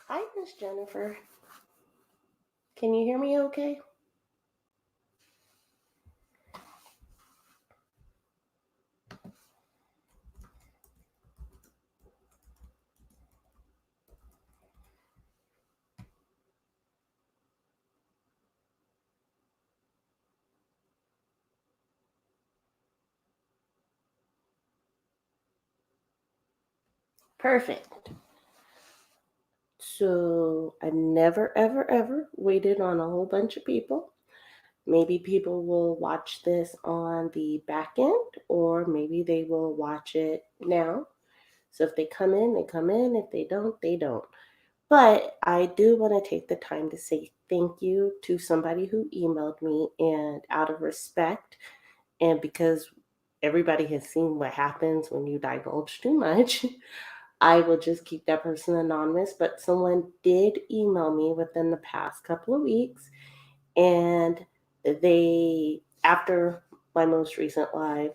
Hi, Miss Jennifer. Can you hear me okay? Perfect. So I never, ever, ever waited on a whole bunch of people. Maybe people will watch this on the back end, or maybe they will watch it now. So if they come in, they come in. If they don't, they don't. But I do want to take the time to say thank you to somebody who emailed me, and out of respect, and because everybody has seen what happens when you divulge too much, I will just keep that person anonymous. But someone did email me within the past couple of weeks, and after my most recent live,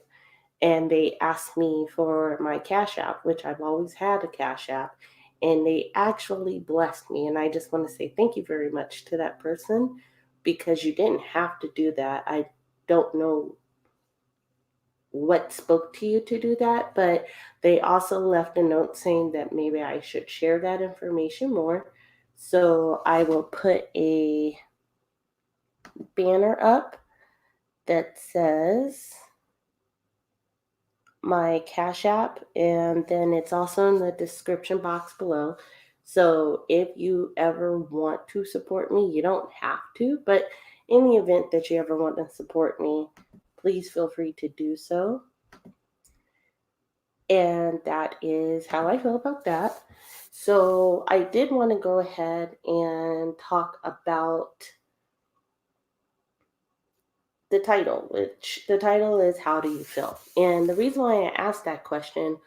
and they asked me for my Cash App, which I've always had a Cash App, and they actually blessed me. And I just want to say thank you very much to that person because you didn't have to do that. I don't know what spoke to you to do that, but they also left a note saying that maybe I should share that information more. So I will put a banner up that says my Cash App, and then it's also in the description box below. So if you ever want to support me, you don't have to, but in the event that you ever want to support me, please feel free to do so. And that is how I feel about that. So I did want to go ahead and talk about the title, which the title is How Do You Feel? And the reason why I asked that question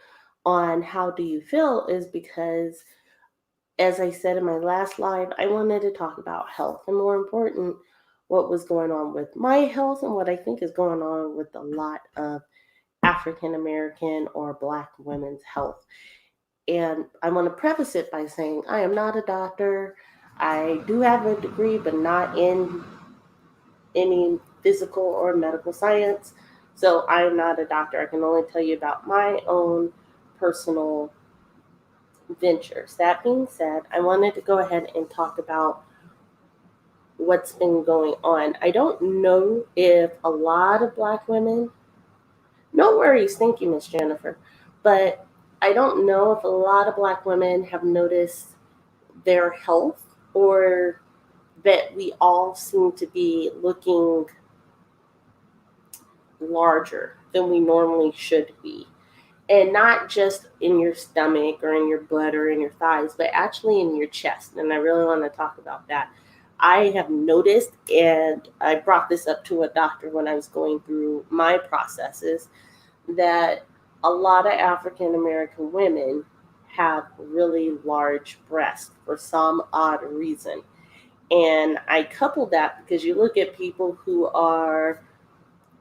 on how do you feel is because, as I said in my last live, I wanted to talk about health, and more important, what was going on with my health and what I think is going on with a lot of African American or Black women's health. And I want to preface it by saying I am not a doctor. I do have a degree, but not in any physical or medical science. So I am not a doctor. I can only tell you about my own personal ventures. That being said, I wanted to go ahead and talk about what's been going on. I don't know if a lot of Black women, no worries, thank you, Miss Jennifer, but I don't know if a lot of Black women have noticed their health, or that we all seem to be looking larger than we normally should be. And not just in your stomach or in your butt or in your thighs, but actually in your chest. And I really want to talk about that. I have noticed, and I brought this up to a doctor when I was going through my processes, that a lot of African American women have really large breasts for some odd reason. And I couple that because you look at people who are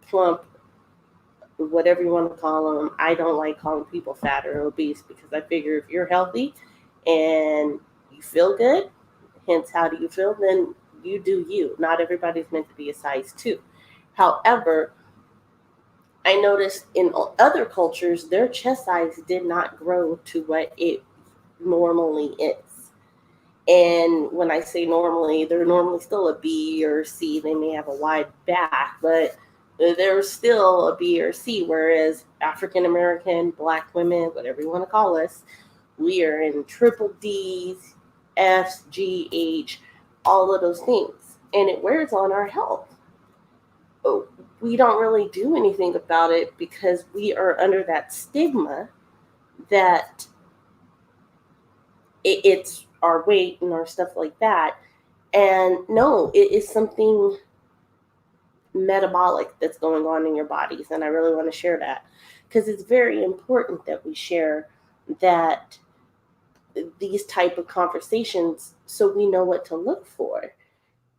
plump, whatever you want to call them. I don't like calling people fat or obese because I figure if you're healthy and you feel good, hence how do you feel, then you do you. Not everybody's meant to be a size 2. However, I noticed in other cultures, their chest size did not grow to what it normally is. And when I say normally, they're normally still a B or C. They may have a wide back, but they're still a B or C. Whereas African American, Black women, whatever you want to call us, we are in triple D's, F's, G, H, all of those things. And it wears on our health. But we don't really do anything about it because we are under that stigma that it's our weight and our stuff like that. And no, it is something metabolic that's going on in your bodies. And I really want to share that because it's very important that we share that, these type of conversations, so we know what to look for.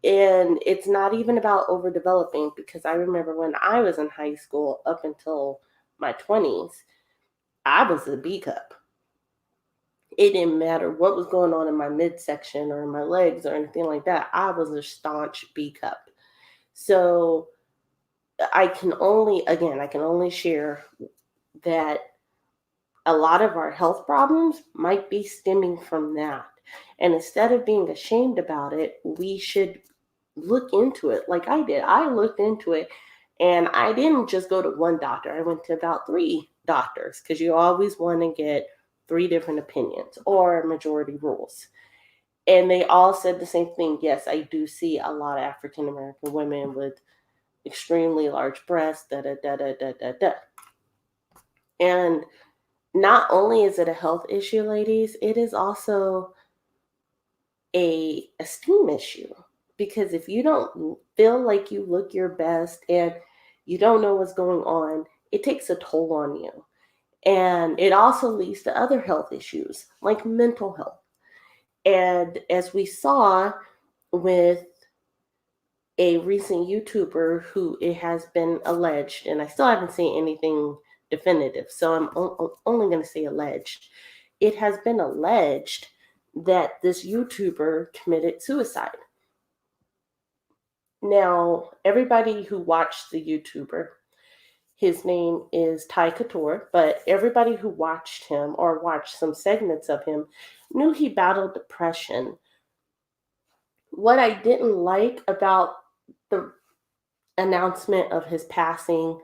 And it's not even about overdeveloping, because I remember when I was in high school up until my 20s, I was a B cup. It didn't matter what was going on in my midsection or in my legs or anything like that. I was a staunch B cup. So I can only share that a lot of our health problems might be stemming from that. And instead of being ashamed about it, we should look into it like I did. I looked into it and I didn't just go to one doctor. I went to about 3 doctors because you always want to get 3 different opinions or majority rules. And they all said the same thing. Yes, I do see a lot of African American women with extremely large breasts, da da da da da da da. And not only is it a health issue, ladies, it is also a esteem issue. Because if you don't feel like you look your best and you don't know what's going on, it takes a toll on you. And it also leads to other health issues like mental health. And as we saw with a recent YouTuber who it has been alleged, and I still haven't seen anything definitive, so I'm only going to say alleged. It has been alleged that this YouTuber committed suicide. Now, everybody who watched the YouTuber, his name is Ty Couture, but everybody who watched him or watched some segments of him knew he battled depression. What I didn't like about the announcement of his passing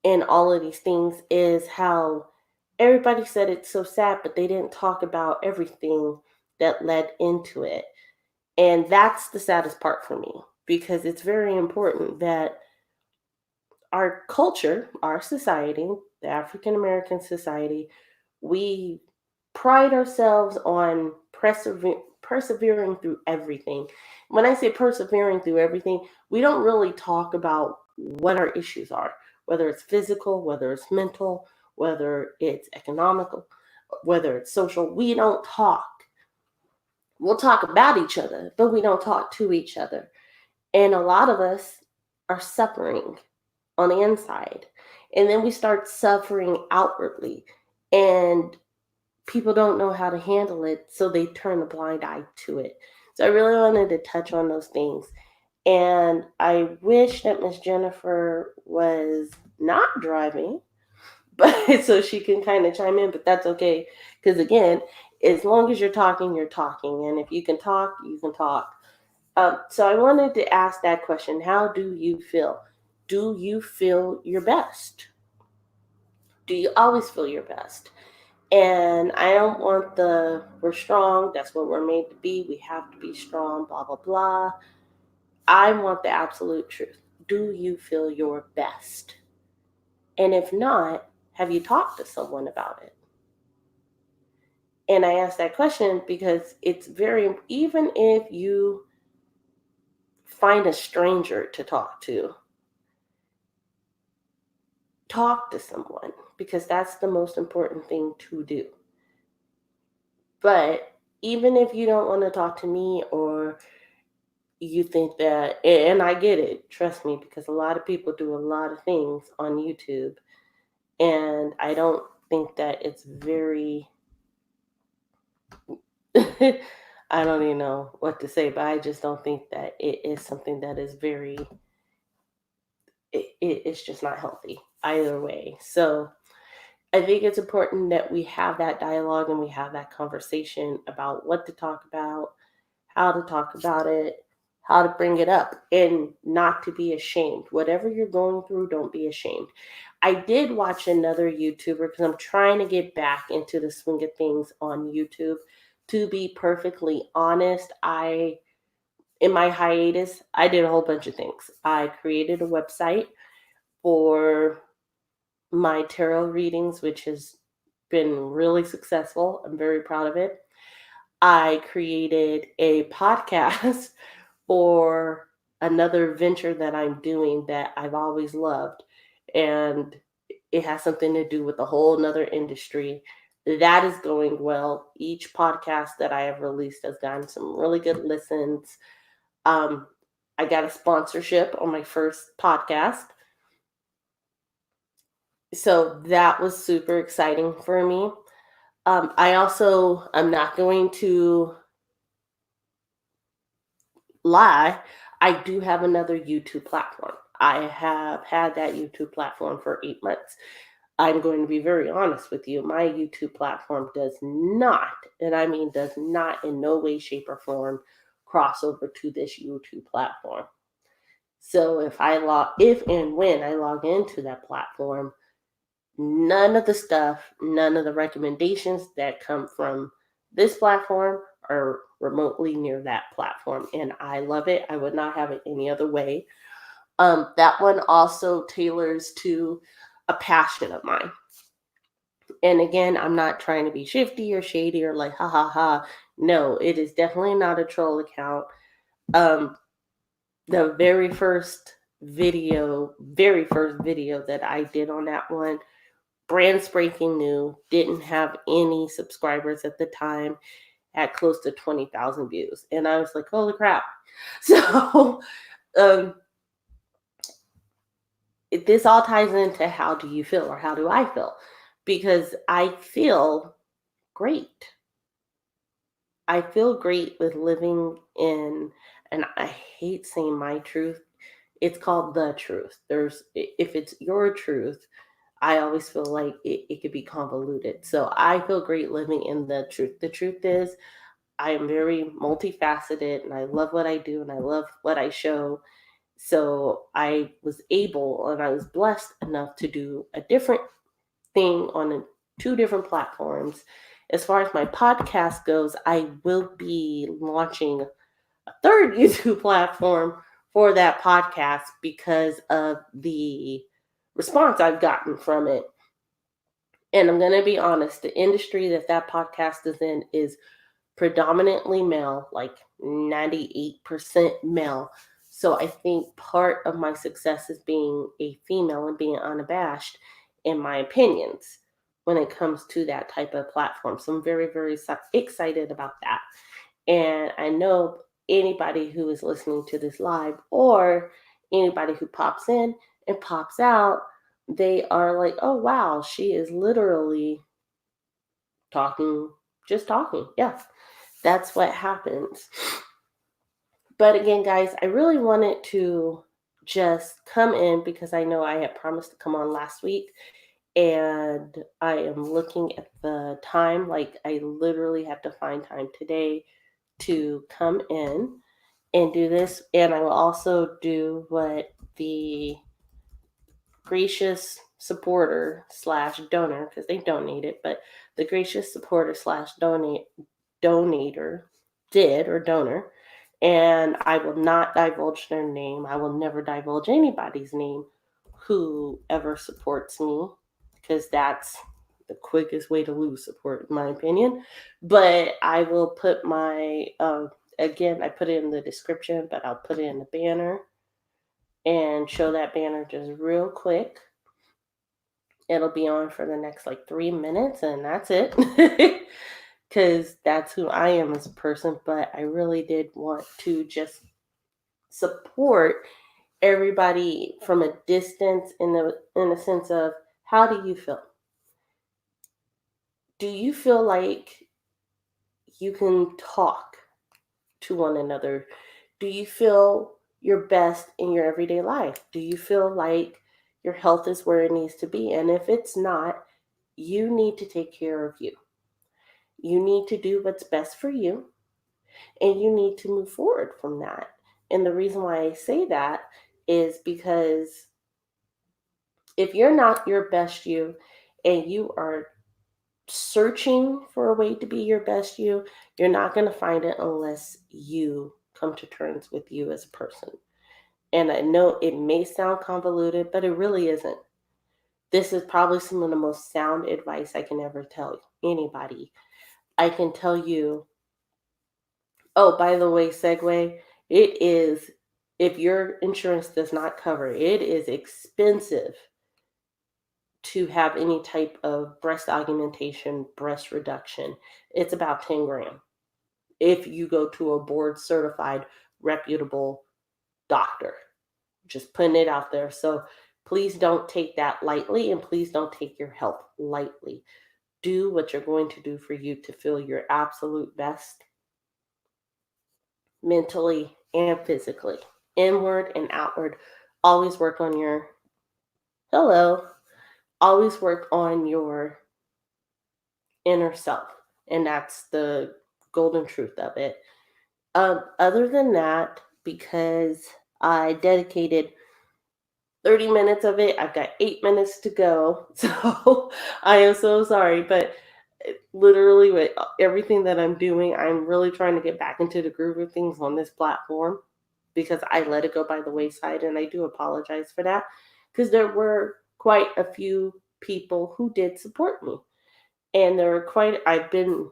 and all of these things is how everybody said it's so sad, but they didn't talk about everything that led into it. And that's the saddest part for me because it's very important that our culture, our society, the African American society, we pride ourselves on persevering through everything. When I say persevering through everything, we don't really talk about what our issues are, whether it's physical, whether it's mental, whether it's economical, whether it's social. We don't talk. We'll talk about each other, but we don't talk to each other. And a lot of us are suffering on the inside. And then we start suffering outwardly. And people don't know how to handle it, so they turn a blind eye to it. So I really wanted to touch on those things. And I wish that Miss Jennifer was not driving, but so she can kind of chime in, but that's okay. Because again, as long as you're talking, you're talking. And if you can talk, you can talk. So I wanted to ask that question. How do you feel? Do you feel your best? Do you always feel your best? And I don't want we're strong, that's what we're made to be, we have to be strong, blah, blah, blah. I want the absolute truth. Do you feel your best? And if not, have you talked to someone about it? And I ask that question because it's even if you find a stranger to talk to someone because that's the most important thing to do. But even if you don't want to talk to me or you think that, and I get it, trust me, because a lot of people do a lot of things on YouTube, and I don't think that it's very, I don't even know what to say, but I just don't think that it is something that is it's just not healthy either way. So I think it's important that we have that dialogue and we have that conversation about what to talk about, how to talk about it, how to bring it up, and not to be ashamed. Whatever you're going through, don't be ashamed. I did watch another YouTuber because I'm trying to get back into the swing of things on YouTube. To be perfectly honest, in my hiatus, I did a whole bunch of things. I created a website for my tarot readings, which has been really successful. I'm very proud of it. I created a podcast for another venture that I'm doing that I've always loved. And it has something to do with a whole nother industry. That is going well. Each podcast that I have released has gotten some really good listens. I got a sponsorship on my first podcast. So that was super exciting for me. I'm not going to lie. I do have another YouTube platform. I have had that YouTube platform for 8 months. I'm going to be very honest with you. My YouTube platform does not, and I mean does not in no way, shape, or form cross over to this YouTube platform. So if and when I log into that platform, none of the stuff, none of the recommendations that come from this platform are remotely near that platform. And I love it. I would not have it any other way. That one also tailors to a passion of mine. And again, I'm not trying to be shifty or shady or like, ha ha ha. No, it is definitely not a troll account. The very first video that I did on that one, brand spanking new, didn't have any subscribers at the time, had close to 20,000 views. And I was like, holy crap. So this all ties into how do you feel or how do I feel? Because I feel great. I feel great with living in, and I hate saying my truth. It's called the truth. If it's your truth, I always feel like it could be convoluted. So I feel great living in the truth. The truth is, I am very multifaceted and I love what I do and I love what I show. So I was able and I was blessed enough to do a different thing on two different platforms. As far as my podcast goes, I will be launching a third YouTube platform for that podcast because of the response I've gotten from it. And I'm going to be honest, the industry that podcast is in is predominantly male, like 98% male. So I think part of my success is being a female and being unabashed in my opinions when it comes to that type of platform. So I'm very, very excited about that. And I know anybody who is listening to this live or anybody who pops in and pops out, they are like, oh, wow, she is literally talking, just talking. Yeah, that's what happens. But again, guys, I really wanted to just come in because I know I had promised to come on last week. And I am looking at the time, like I literally have to find time today to come in and do this. And I will also do what the gracious supporter / donor, because they donate it, but the gracious supporter / donator did, or donor. And I will not divulge their name. I will never divulge anybody's name who ever supports me, because that's the quickest way to lose support, in my opinion. But I will put my, again, I put it in the description, but I'll put it in the banner and show that banner just real quick. It'll be on for the next like 3 minutes and that's it. Because that's who I am as a person. But I really did want to just support everybody from a distance in the sense of, how do you feel? Do you feel like you can talk to one another? Do you feel your best in your everyday life? Do you feel like your health is where it needs to be? And if it's not, you need to take care of you. You need to do what's best for you, and you need to move forward from that. And the reason why I say that is because if you're not your best you and you are searching for a way to be your best you, you're not going to find it unless you come to terms with you as a person. And I know it may sound convoluted, but it really isn't. This is probably some of the most sound advice I can ever tell anybody. I can tell you, oh, by the way, segue, it is, if your insurance does not cover, it is expensive to have any type of breast augmentation, breast reduction. It's about 10 grand if you go to a board certified, reputable doctor. Just putting it out there. So please don't take that lightly, and please don't take your health lightly. do what you're going to do for you to feel your absolute best mentally and physically, inward and outward. Always work on your hello, always work on your inner self. And that's the golden truth of it. Other than that, because I dedicated 30 minutes of it, I've got 8 minutes to go. So I am so sorry. But literally, with everything that I'm doing, I'm really trying to get back into the groove of things on this platform because I let it go by the wayside. And I do apologize for that because there were quite a few people who did support me. And there were quite, I've been,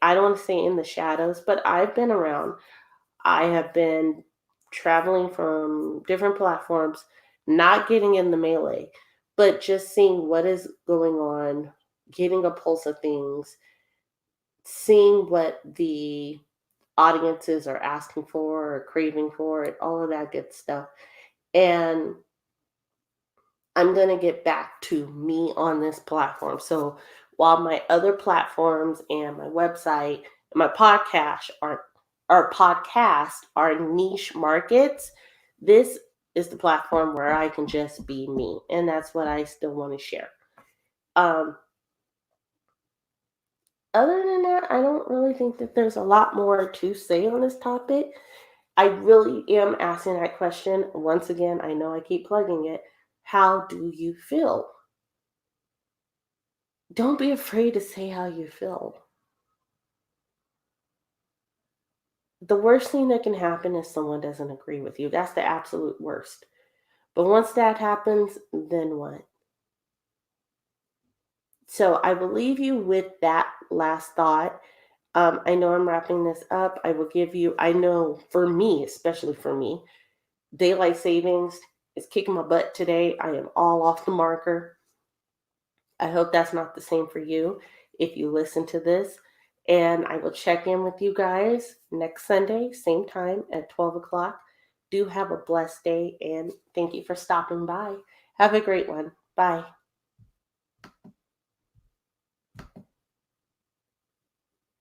I don't want to say in the shadows, but I've been around. I have been traveling from different platforms, not getting in the melee, but just seeing what is going on, getting a pulse of things, seeing what the audiences are asking for or craving for, and all of that good stuff. And I'm going to get back to me on this platform. So while my other platforms and my website and my podcast are niche markets, this is the platform where I can just be me. And that's what I still want to share. Um, Other than that, I don't really think that there's a lot more to say on this topic. I really am asking that question. Once again, I know I keep plugging it. How do you feel? Don't be afraid to say how you feel. The worst thing that can happen is someone doesn't agree with you. That's the absolute worst. But once that happens, then what? So I will leave you with that last thought. I know I'm wrapping this up. I will give you, I know for me, especially for me, daylight savings is kicking my butt today. I am all off the marker. I hope that's not the same for you if you listen to this. And I will check in with you guys next Sunday, same time at 12 o'clock. Do have a blessed day and thank you for stopping by. Have a great one. Bye.